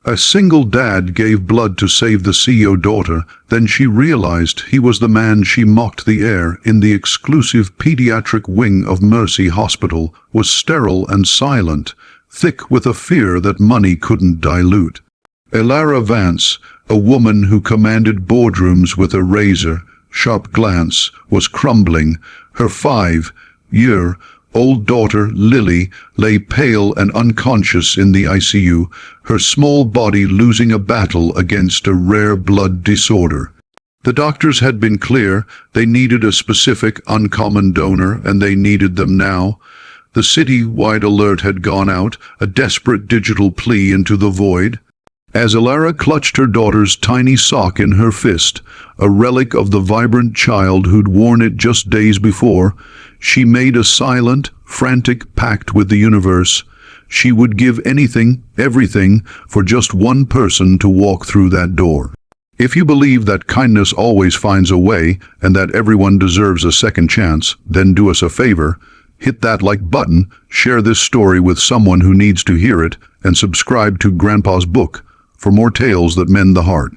A single dad gave blood to save the CEO daughter, then she realized he was the man she mocked. The air in the exclusive pediatric wing of Mercy Hospital was sterile and silent, thick with a fear that money couldn't dilute. Elara Vance, a woman who commanded boardrooms with a razor-sharp glance, was crumbling. Her 5-year-old daughter, Lily, lay pale and unconscious in the ICU, her small body losing a battle against a rare blood disorder. The doctors had been clear. They needed a specific, uncommon donor, and they needed them now. The city-wide alert had gone out, a desperate digital plea into the void. As Elara clutched her daughter's tiny sock in her fist, a relic of the vibrant child who'd worn it just days before, she made a silent, frantic pact with the universe. She would give anything, everything, for just one person to walk through that door. If you believe that kindness always finds a way and that everyone deserves a second chance, then do us a favor. Hit that like button, share this story with someone who needs to hear it, and subscribe to Grandpa's Book for more tales that mend the heart.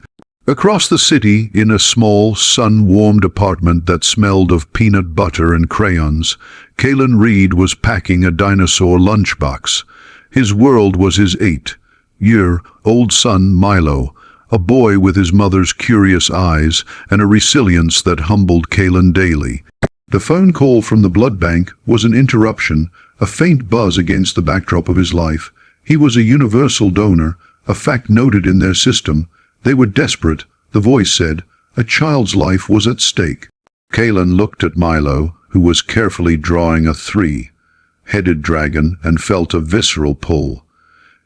Across the city, in a small, sun-warmed apartment that smelled of peanut butter and crayons, Kaelen Reed was packing a dinosaur lunchbox. His world was his 8-year-old son, Milo, a boy with his mother's curious eyes and a resilience that humbled Kaelen daily. The phone call from the blood bank was an interruption, a faint buzz against the backdrop of his life. He was a universal donor, a fact noted in their system. They were desperate, the voice said. A child's life was at stake. Kaelen looked at Milo, who was carefully drawing a 3-headed dragon, and felt a visceral pull.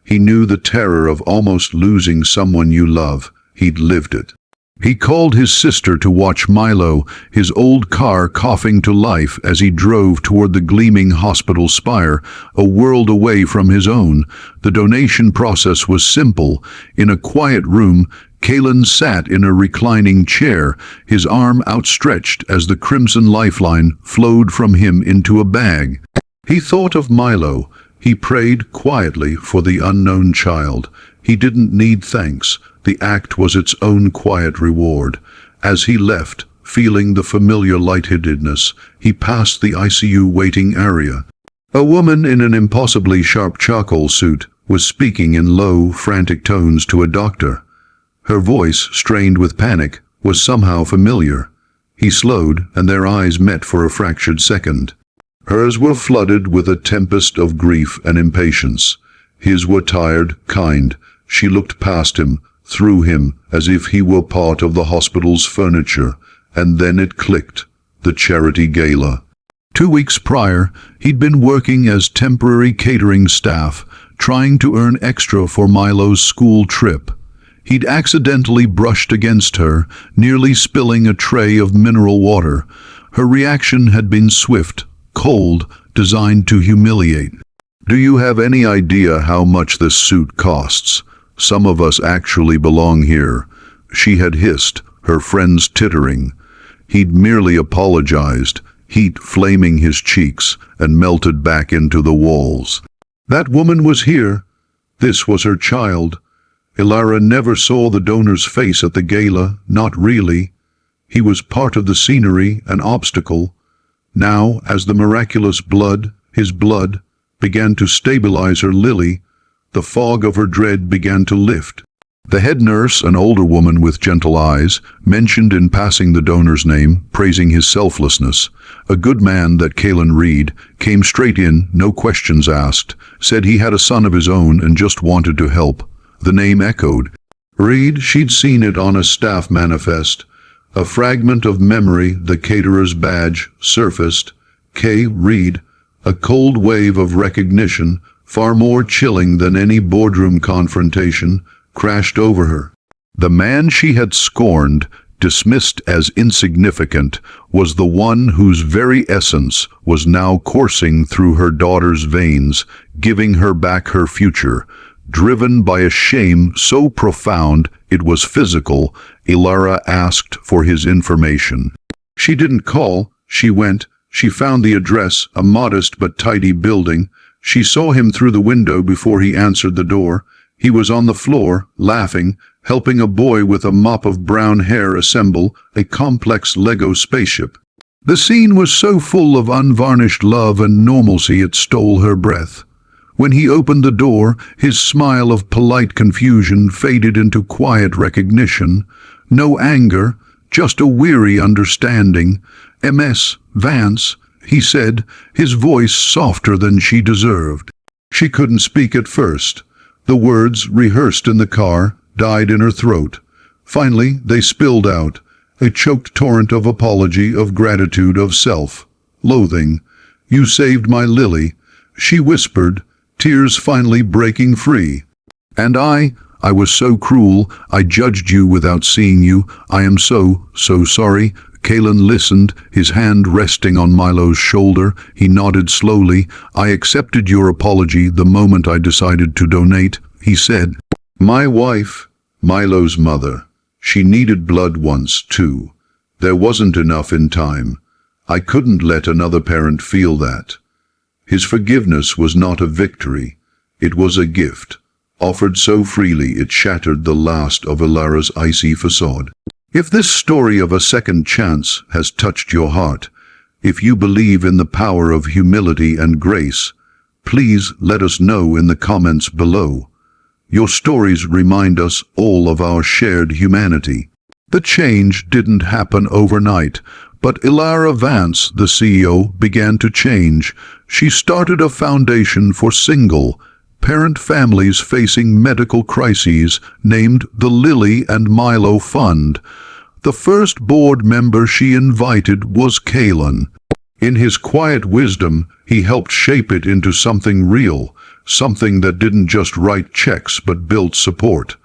He knew the terror of almost losing someone you love. He'd lived it. He called his sister to watch Milo, his old car coughing to life as he drove toward the gleaming hospital spire, a world away from his own. The donation process was simple. In a quiet room, Kaelen sat in a reclining chair, his arm outstretched as the crimson lifeline flowed from him into a bag. He thought of Milo. He prayed quietly for the unknown child. He didn't need thanks. The act was its own quiet reward. As he left, feeling the familiar lightheadedness, he passed the ICU waiting area. A woman in an impossibly sharp charcoal suit was speaking in low, frantic tones to a doctor. Her voice, strained with panic, was somehow familiar. He slowed, and their eyes met for a fractured second. Hers were flooded with a tempest of grief and impatience. His were tired, kind. She looked past him, through him, as if he were part of the hospital's furniture, and then it clicked. The charity gala. 2 weeks prior, he'd been working as temporary catering staff, trying to earn extra for Milo's school trip. He'd accidentally brushed against her, nearly spilling a tray of mineral water. Her reaction had been swift, cold, designed to humiliate. "Do you have any idea how much this suit costs? Some of us actually belong here," she had hissed, her friends tittering. He'd merely apologized, heat flaming his cheeks, and melted back into the walls. That woman was here. This was her child. Elara never saw the donor's face at the gala, not really. He was part of the scenery, an obstacle. Now, as the miraculous blood, his blood, began to stabilize her Lily, the fog of her dread began to lift. The head nurse, an older woman with gentle eyes, mentioned in passing the donor's name, praising his selflessness. A good man, that Kaelen Reed, came straight in, no questions asked, said he had a son of his own and just wanted to help. The name echoed. Reed, she'd seen it on a staff manifest. A fragment of memory, the caterer's badge, surfaced. K. Reed. A cold wave of recognition, far more chilling than any boardroom confrontation, crashed over her. The man she had scorned, dismissed as insignificant, was the one whose very essence was now coursing through her daughter's veins, giving her back her future. Driven by a shame so profound it was physical, Elara asked for his information. She didn't call, she went. She found the address, a modest but tidy building. She saw him through the window before he answered the door. He was on the floor, laughing, helping a boy with a mop of brown hair assemble a complex Lego spaceship. The scene was so full of unvarnished love and normalcy it stole her breath. When he opened the door, his smile of polite confusion faded into quiet recognition. No anger, just a weary understanding. "Ms. Vance," he said, his voice softer than she deserved. She couldn't speak at first. The words, rehearsed in the car, died in her throat. Finally, they spilled out, a choked torrent of apology, of gratitude, of self-loathing. "You saved my Lily," she whispered, tears finally breaking free. "And I was so cruel. I judged you without seeing you. I am so sorry." Kaelen listened, his hand resting on Milo's shoulder. He nodded slowly. "I accepted your apology the moment I decided to donate," he said. "My wife, Milo's mother, she needed blood once, too. There wasn't enough in time. I couldn't let another parent feel that." His forgiveness was not a victory. It was a gift, offered so freely it shattered the last of Elara's icy facade. If this story of a second chance has touched your heart, if you believe in the power of humility and grace, please let us know in the comments below. Your stories remind us all of our shared humanity. The change didn't happen overnight, but Elara Vance, the CEO, began to change. She started a foundation for single-parent families facing medical crises named the Lily and Milo Fund. The first board member she invited was Kaelen. In his quiet wisdom, he helped shape it into something real, something that didn't just write checks but built support.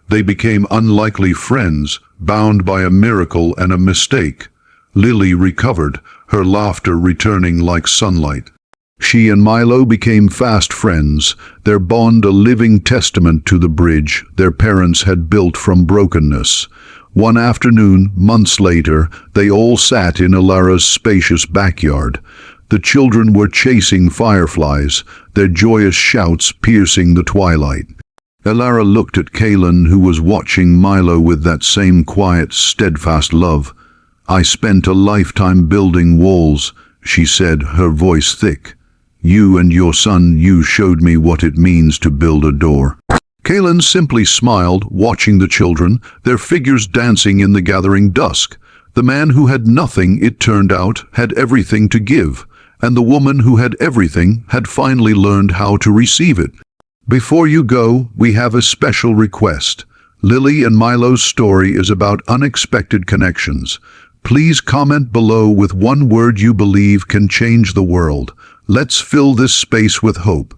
They became unlikely friends, bound by a miracle and a mistake. Lily recovered, her laughter returning like sunlight. She and Milo became fast friends, their bond a living testament to the bridge their parents had built from brokenness. One afternoon, months later, they all sat in Elara's spacious backyard. The children were chasing fireflies, their joyous shouts piercing the twilight. Elara looked at Kaelen, who was watching Milo with that same quiet, steadfast love. "I spent a lifetime building walls," she said, her voice thick. "You and your son, you showed me what it means to build a door." Kaelen simply smiled, watching the children, their figures dancing in the gathering dusk. The man who had nothing, it turned out, had everything to give, and the woman who had everything had finally learned how to receive it. Before you go, we have a special request. Lily and Milo's story is about unexpected connections. Please comment below with one word you believe can change the world. Let's fill this space with hope.